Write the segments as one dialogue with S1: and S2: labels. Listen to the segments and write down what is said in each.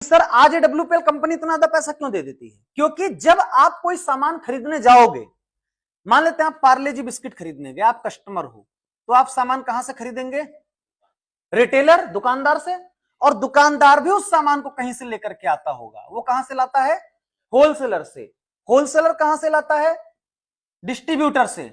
S1: Sir आज WPL company इतना ज्यादा पैसा क्यों दे देती है? क्योंकि जब आप कोई सामान खरीदने जाओगे, मान लेते हैं आप पार्ले जी बिस्किट खरीदने गए, आप कस्टमर हो, तो आप सामान कहां से खरीदेंगे? रिटेलर, दुकानदार से। और दुकानदार भी उस सामान को कहीं से लेकर के आता होगा। वो कहां से लाता है? होलसेलर से। होलसेलर कहां से लाता है? डिस्ट्रीब्यूटर से,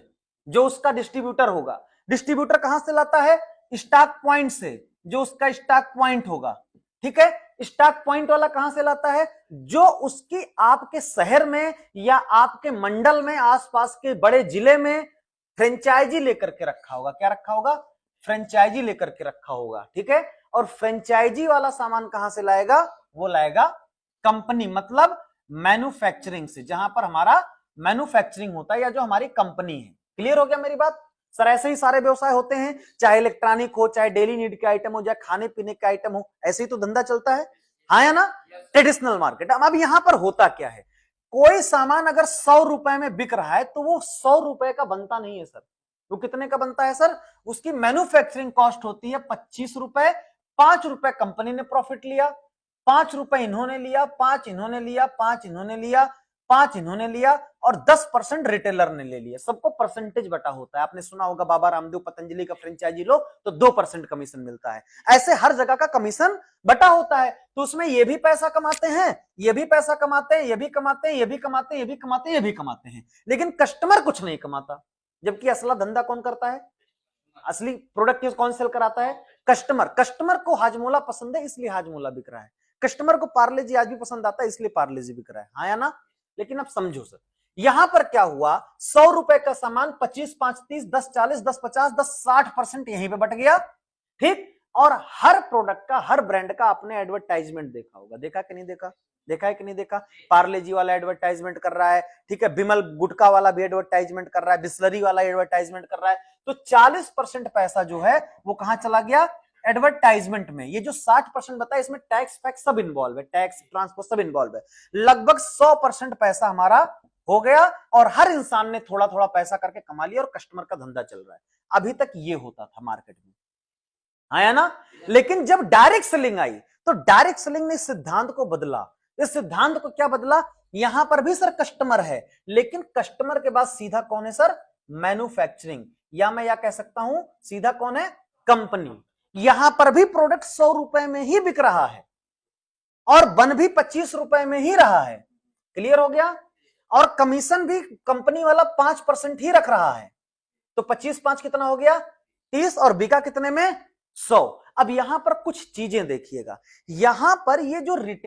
S1: जो उसका डिस्ट्रीब्यूटर होगा। डिस्ट्रीब्यूटर कहां से लाता है? स्टॉक पॉइंट से, जो उसका स्टॉक पॉइंट होगा। ठीक है, स्टॉक पॉइंट वाला कहां से लाता है? जो उसकी आपके शहर में या आपके मंडल में, आसपास के बड़े जिले में फ्रेंचाइजी लेकर के रखा होगा। क्या रखा होगा? फ्रेंचाइजी लेकर के रखा होगा। ठीक है, और फ्रेंचाइजी वाला सामान कहां से लाएगा? वो लाएगा कंपनी, मतलब मैन्युफैक्चरिंग से, जहां पर हमारा मैन्युफैक्चरिंग होता है या जो हमारी कंपनी है। क्लियर हो गया मेरी बात? सर ऐसे ही सारे व्यवसाय होते हैं, चाहे इलेक्ट्रॉनिक हो, चाहे डेली नीड के आइटम हो, चाहे खाने पीने के आइटम हो, ऐसे ही तो धंधा चलता है। हाँ या ना? Traditional market. अब यहां पर होता क्या है, कोई सामान अगर 100 रुपए में बिक रहा है तो वो 100 रुपए का बनता नहीं है सर। वो कितने का बनता है सर? उसकी मैन्युफैक्चरिंग कॉस्ट होती है 25 रुपए। 5 रुपए कंपनी ने प्रॉफिट लिया, 5 रुपए इन्होंने लिया, 5 इन्होंने लिया, 5 इन्होंने लिया, 5 इन्होंने लिया, और 10% रिटेलर ने ले लिया। सबको परसेंटेज बटा होता है। आपने सुना होगा बाबा रामदेव पतंजलि का फ्रेंचाइजी लो तो 2% कमीशन मिलता है। ऐसे हर जगह का कमीशन बटा होता है। तो उसमें ये भी पैसा कमाते हैं, ये भी पैसा कमाते हैं, ये भी कमाते हैं, ये भी कमाते हैं, ये भी कमाते हैं, ये भी कमाते हैं, लेकिन कस्टमर कुछ नहीं कमाता। जबकि असला धंधा कौन करता है? असली प्रोडक्ट कौन सेल कराता है? कस्टमर। कस्टमर को हाजमोला पसंद है इसलिए हाजमोला बिक रहा है। कस्टमर को पार्ले जी आज भी पसंद आता है इसलिए पार्ले जी बिक रहा है। हाँ या ना? लेकिन अब समझो सर, यहां पर क्या हुआ, 100 रुपए का सामान 25, 5, 30, 10, 40, 10, 50, 10, 60% यहीं पे बट गया। ठीक, और हर प्रोडक्ट का, हर ब्रांड का आपने एडवर्टाइजमेंट देखा होगा। देखा कि नहीं देखा? देखा है कि नहीं देखा? पार्ले जी वाला एडवर्टाइजमेंट कर रहा है, ठीक है, बिमल गुटखा वाला भी एडवर्टाइजमेंट कर रहा है, बिस्लरी वाला एडवर्टाइजमेट कर रहा है। तो 40% पैसा जो है वो कहां चला गया? एडवर्टाइजमेंट में। ये जो 60% बताया, इसमें टैक्स फैक्स सब इन्वॉल्व है, टैक्स ट्रांसपोर्ट सब इन्वॉल्व है। लगभग 100% पैसा हमारा हो गया, और हर इंसान ने थोड़ा थोड़ा पैसा करके कमा लिया, और कस्टमर का धंधा चल रहा है। अभी तक ये होता था मार्केट में। आया ना? लेकिन जब डायरेक्ट सेलिंग आई तो डायरेक्ट सेलिंग ने इस सिद्धांत को बदला। इस सिद्धांत को क्या बदला? यहां पर भी सर कस्टमर है, लेकिन कस्टमर के बाद सीधा कौन है सर? मैन्युफैक्चरिंग, या मैं या कह सकता हूं सीधा कौन है? कंपनी। यहां पर भी प्रोडक्ट 100 रुपए में ही बिक रहा है, और बन भी 25 रुपए में ही रहा है। क्लियर हो गया? और कमीशन भी कंपनी वाला 5% ही रख रहा है। तो 25 5 कितना हो गया? 30, और बिका कितने में? 100। अब यहां पर कुछ चीजें देखिएगा। यहां पर ये जो रिटेल